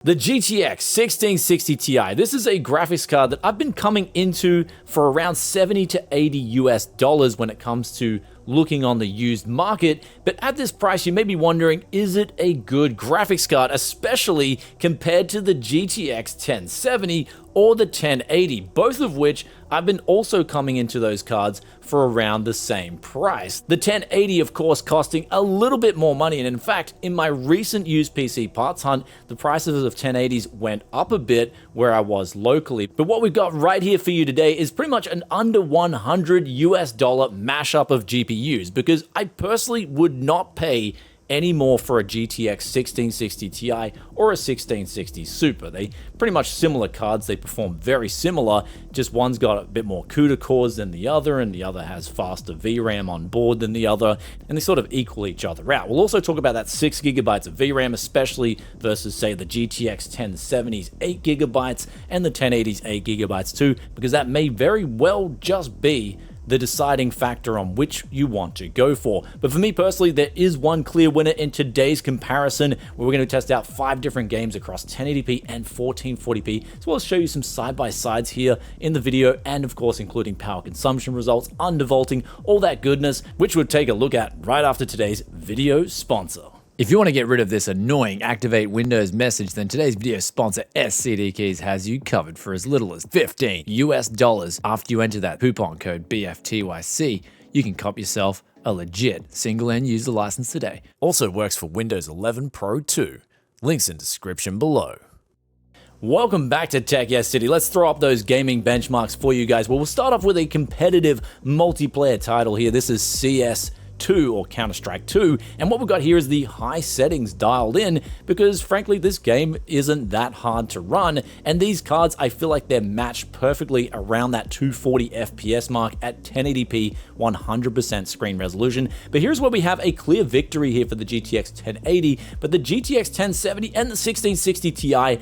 The GTX 1660 Ti. This is a graphics card that I've been coming into for around 70 to 80 US dollars when it comes to looking on the used market, but at this price you may be wondering, is it a good graphics card, especially compared to the GTX 1070 or the 1080, both of which I've been also coming into those cards for around the same price. The 1080 of course costing a little bit more money, and in fact in my recent used PC parts hunt the prices of 1080s went up a bit where I was locally. But what we've got right here for you today is pretty much an under 100 US dollar mashup of GPUs, because I personally would not pay any more for a GTX 1660 Ti or a 1660 Super. They pretty much similar cards, they perform very similar, just one's got a bit more CUDA cores than the other, and the other has faster VRAM on board than the other, and they sort of equal each other out. We'll also talk about that 6GB of VRAM, especially versus say the GTX 1070's 8GB and the 1080's 8GB too, because that may very well just be the deciding factor on which you want to go for. But for me personally, there is one clear winner in today's comparison, where we're going to test out 5 different games across 1080p and 1440p, as well as show you some side-by-sides here in the video, and of course including power consumption results, undervolting, all that goodness, which we'll take a look at right after today's video sponsor. If you want to get rid of this annoying activate Windows message, then today's video sponsor SCD Keys has you covered for as little as 15 US dollars. After you enter that coupon code BFTYC, you can cop yourself a legit single end user license today. Also works for Windows 11 Pro too. Links in description below. Welcome back to Tech Yes City. Let's throw up those gaming benchmarks for you guys. Well, we'll start off with a competitive multiplayer title here. This is CS2 or Counter-Strike 2, and what we've got here is the high settings dialed in, because frankly this game isn't that hard to run, and these cards I feel like they're matched perfectly around that 240 FPS mark at 1080p 100% screen resolution. But here's where we have a clear victory here for the GTX 1080, but the GTX 1070 and the 1660 Ti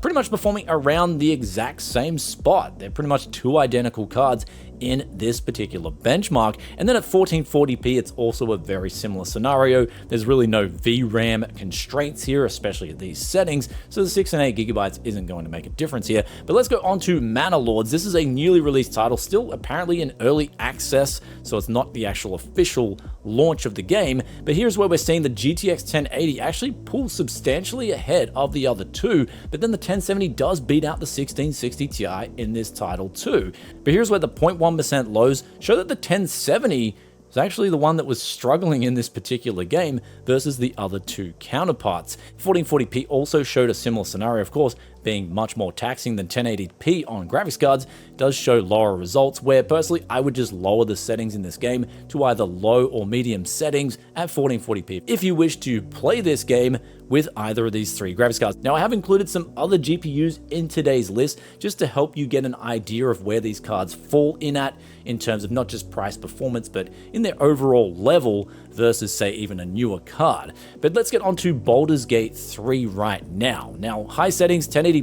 pretty much performing around the exact same spot. They're pretty much two identical cards in this particular benchmark. And then at 1440p, it's also a very similar scenario. There's really no VRAM constraints here, especially at these settings, so the 6 and 8GB isn't going to make a difference here. But let's go on to Manor Lords. This is a newly released title, still apparently in early access, so it's not the actual official launch of the game. But here's where we're seeing the GTX 1080 actually pull substantially ahead of the other two, but then the 1070 does beat out the 1660 Ti in this title too. But here's where the 0.1% lows show that the 1070 is actually the one that was struggling in this particular game versus the other two counterparts. 1440p also showed a similar scenario, of course, being much more taxing than 1080p on graphics cards, does show lower results, where personally I would just lower the settings in this game to either low or medium settings at 1440p if you wish to play this game with either of these 3 graphics cards. Now I have included some other GPUs in today's list just to help you get an idea of where these cards fall in terms of not just price performance, but in their overall level versus say even a newer card. But let's get on to Baldur's Gate 3 right now. Now high settings, 1080p,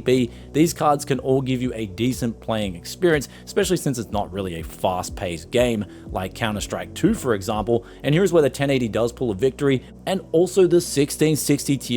these cards can all give you a decent playing experience, especially since it's not really a fast-paced game like Counter-Strike 2 for example, and here's where the 1080 does pull a victory, and also the 1660 Ti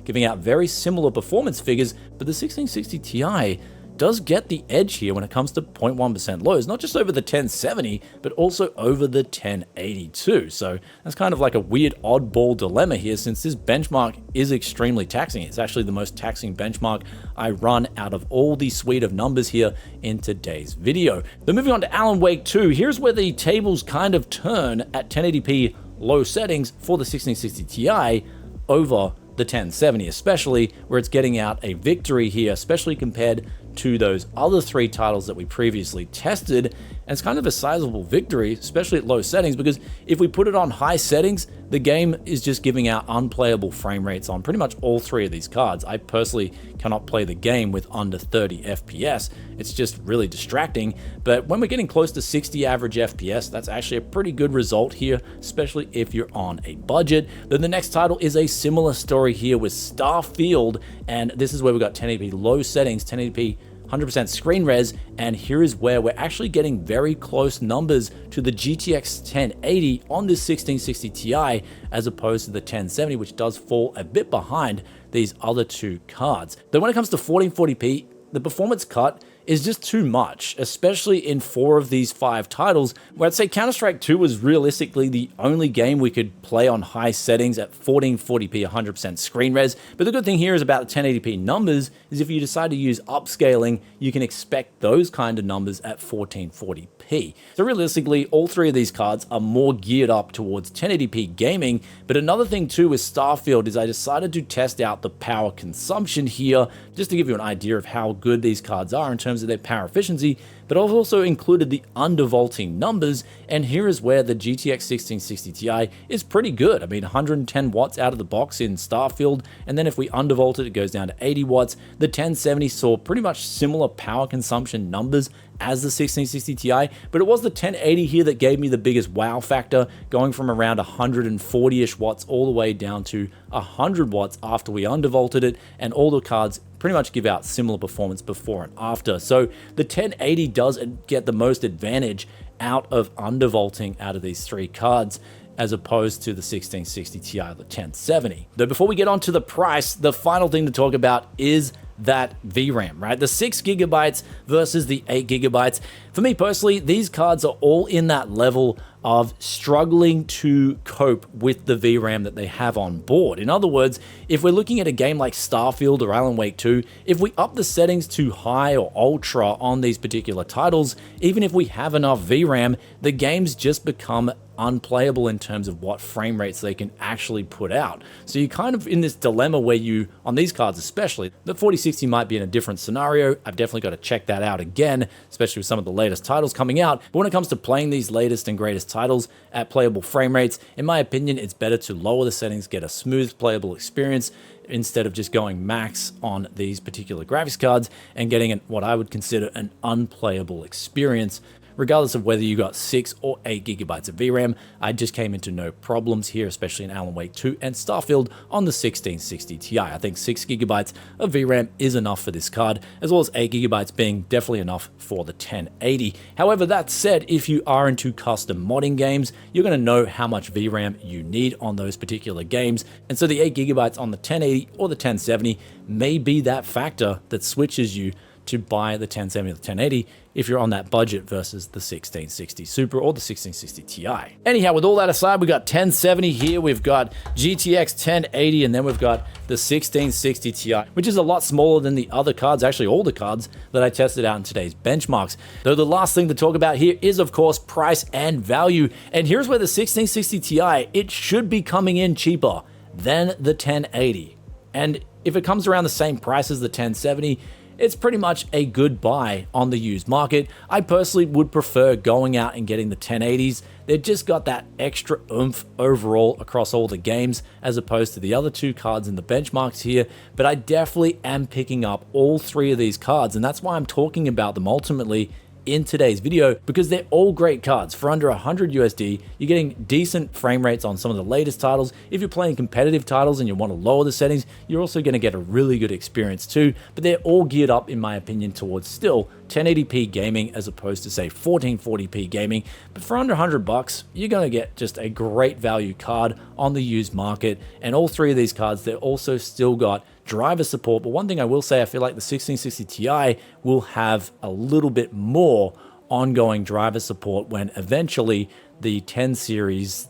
giving out very similar performance figures, but the 1660 Ti does get the edge here when it comes to 0.1% lows, not just over the 1070, but also over the 1080 too. So that's kind of like a weird oddball dilemma here, since this benchmark is extremely taxing. It's actually the most taxing benchmark I run out of all the suite of numbers here in today's video. But moving on to Alan Wake 2, here's where the tables kind of turn at 1080p low settings for the 1660 Ti over the 1070, especially where it's getting out a victory here, especially compared to those other 3 titles that we previously tested. And it's kind of a sizable victory, especially at low settings, because if we put it on high settings, the game is just giving out unplayable frame rates on pretty much all 3 of these cards. I personally cannot play the game with under 30 FPS. It's just really distracting. But when we're getting close to 60 average FPS, that's actually a pretty good result here, especially if you're on a budget. Then the next title is a similar story here with Starfield, and this is where we've got 1080p low settings, 1080p 100% screen res, and here is where we're actually getting very close numbers to the GTX 1080 on this 1660 Ti as opposed to the 1070, which does fall a bit behind these other two cards. Though when it comes to 1440p, the performance cut is just too much, especially in 4 of these 5 titles, where I'd say Counter-Strike 2 was realistically the only game we could play on high settings at 1440p 100% screen res. But the good thing here is about the 1080p numbers is if you decide to use upscaling, you can expect those kind of numbers at 1440p. So realistically, all 3 of these cards are more geared up towards 1080p gaming. But another thing too with Starfield is I decided to test out the power consumption here, just to give you an idea of how good these cards are in terms of their power efficiency, but I've also included the undervolting numbers, and here is where the GTX 1660 Ti is pretty good. I mean, 110 watts out of the box in Starfield, and then if we undervolt it, it goes down to 80 watts. The 1070 saw pretty much similar power consumption numbers as the 1660 Ti, but it was the 1080 here that gave me the biggest wow factor, going from around 140-ish watts all the way down to 100 watts after we undervolted it, and all the cards pretty much give out similar performance before and after. So the 1080 does get the most advantage out of undervolting out of these 3 cards, as opposed to the 1660 Ti or the 1070. Though before we get on to the price, the final thing to talk about is that VRAM, right? The 6GB versus the 8GB. For me personally, these cards are all in that level of struggling to cope with the VRAM that they have on board. In other words, if we're looking at a game like Starfield or Alan Wake 2, if we up the settings to high or ultra on these particular titles, even if we have enough VRAM, the games just become unplayable in terms of what frame rates they can actually put out. So you're kind of in this dilemma where you, on these cards especially, the 4060 might be in a different scenario. I've definitely got to check that out again, especially with some of the latest titles coming out. But when it comes to playing these latest and greatest titles at playable frame rates, in my opinion, it's better to lower the settings, get a smooth playable experience, instead of just going max on these particular graphics cards and getting what I would consider an unplayable experience. Regardless of whether you got 6 or 8GB of VRAM, I just came into no problems here, especially in Alan Wake 2 and Starfield on the 1660 Ti. I think 6GB of VRAM is enough for this card, as well as 8GB being definitely enough for the 1080. However, that said, if you are into custom modding games, you're going to know how much VRAM you need on those particular games, and so the 8GB on the 1080 or the 1070 may be that factor that switches you to buy the 1070 or the 1080 if you're on that budget versus the 1660 Super or the 1660 Ti. Anyhow, with all that aside, we got 1070 here, we've got GTX 1080, and then we've got the 1660 Ti, which is a lot smaller than the other cards, actually all the cards that I tested out in today's benchmarks. Though the last thing to talk about here is, of course, price and value. And here's where the 1660 Ti, it should be coming in cheaper than the 1080. And if it comes around the same price as the 1070, it's pretty much a good buy on the used market. I personally would prefer going out and getting the 1080s. They've just got that extra oomph overall across all the games, as opposed to the other 2 cards in the benchmarks here. But I definitely am picking up all 3 of these cards, and that's why I'm talking about them ultimately in today's video, because they're all great cards. For under 100 USD, you're getting decent frame rates on some of the latest titles. If you're playing competitive titles and you want to lower the settings, you're also going to get a really good experience too, but they're all geared up, in my opinion, towards still 1080p gaming as opposed to, say, 1440p gaming. But for under 100 bucks, you're going to get just a great value card on the used market. And all 3 of these cards, they're also still got driver support. But one thing I will say, I feel like the 1660 Ti will have a little bit more ongoing driver support when eventually the 10 series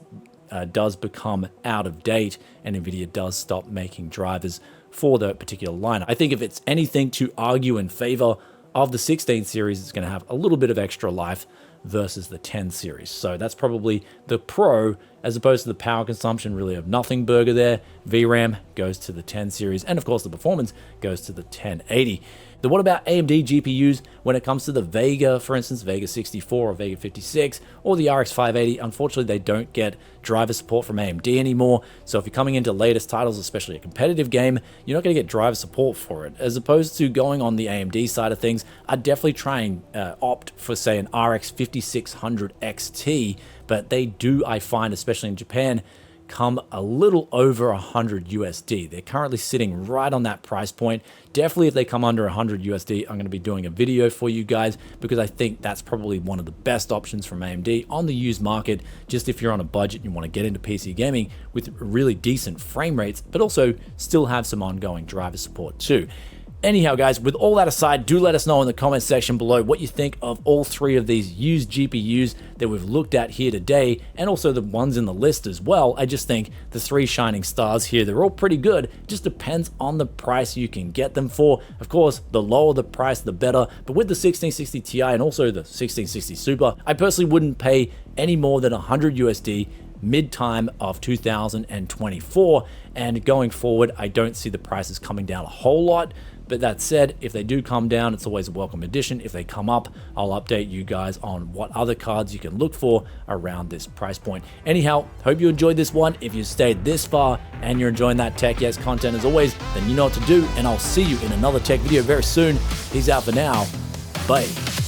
does become out of date and NVIDIA does stop making drivers for that particular line. I think if it's anything to argue in favor of the 16 series, it's going to have a little bit of extra life versus the 10 series. So that's probably the pro, as opposed to the power consumption really of nothing burger there. VRAM goes to the 10 series, and of course the performance goes to the 1080. Then what about AMD GPUs when it comes to the Vega, for instance, Vega 64 or Vega 56 or the RX 580? Unfortunately, they don't get driver support from AMD anymore. So if you're coming into latest titles, especially a competitive game, you're not going to get driver support for it. As opposed to going on the AMD side of things, I'd definitely try and opt for, say, an RX 5600 XT, but they do, I find, especially in Japan, come a little over 100 USD. They're currently sitting right on that price point. Definitely if they come under 100 USD, I'm going to be doing a video for you guys because I think that's probably one of the best options from AMD on the used market, just if you're on a budget and you want to get into PC gaming with really decent frame rates, but also still have some ongoing driver support too. Anyhow, guys, with all that aside, do let us know in the comment section below what you think of all three of these used GPUs that we've looked at here today, and also the ones in the list as well. I just think the three shining stars here, they're all pretty good. It just depends on the price you can get them for. Of course, the lower the price, the better. But with the 1660 Ti and also the 1660 Super, I personally wouldn't pay any more than 100 USD mid-time of 2024, and going forward, I don't see the prices coming down a whole lot. But that said, if they do come down, it's always a welcome addition. If they come up, I'll update you guys on what other cards you can look for around this price point. Anyhow, hope you enjoyed this one. If you stayed this far and you're enjoying that Tech Yes content as always, then you know what to do, and I'll see you in another tech video very soon. Peace out for now. Bye.